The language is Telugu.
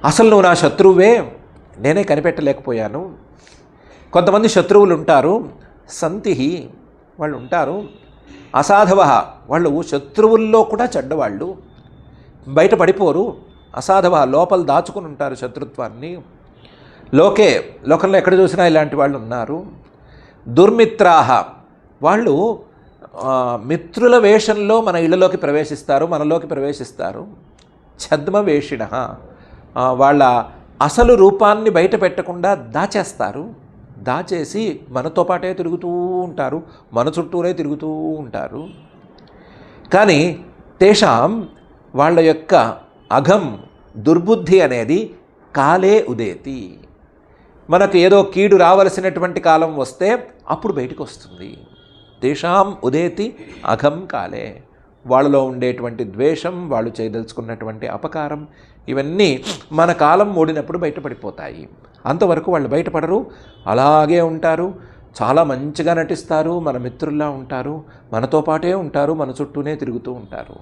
అసలు నువ్వు నా శత్రువే, నేనే కనిపెట్టలేకపోయాను. కొంతమంది శత్రువులు ఉంటారు, సంతిహి వాళ్ళు ఉంటారు, అసాధవ వాళ్ళు శత్రువుల్లో కూడా చెడ్డవాళ్ళు, బయట పడిపోరు, అసాధవ లోపల దాచుకుని ఉంటారు శత్రుత్వాన్ని. లోకంలో ఎక్కడ చూసినా ఇలాంటి వాళ్ళు ఉన్నారు. దుర్మిత్రాహ వాళ్ళు మిత్రుల వేషంలో మన ఇళ్ళలోకి ప్రవేశిస్తారు, మనలోకి ప్రవేశిస్తారు. ఛద్మవేషిణ వాళ్ళ అసలు రూపాన్ని బయట పెట్టకుండా దాచేస్తారు, దాచేసి మనతో పాటే తిరుగుతూ ఉంటారు, మన చుట్టూనే తిరుగుతూ ఉంటారు. కానీ తేషాం వాళ్ళ యొక్క అఘం దుర్బుద్ధి అనేది కాలే ఉదేతి, మనకు ఏదో కీడు రావలసినటువంటి కాలం వస్తే అప్పుడు బయటకు వస్తుంది. తేషాం ఉదేతి అఘం కాలే, వాళ్ళలో ఉండేటువంటి ద్వేషం, వాళ్ళు చేయదలుచుకున్నటువంటి అపకారం, ఇవన్నీ మన కాలం ఓడినప్పుడు బయటపడిపోతాయి. అంతవరకు వాళ్ళు బయటపడరు, అలాగే ఉంటారు, చాలా మంచిగా నటిస్తారు, మన మిత్రుల్లా ఉంటారు, మనతో పాటే ఉంటారు, మన చుట్టూనే తిరుగుతూ ఉంటారు.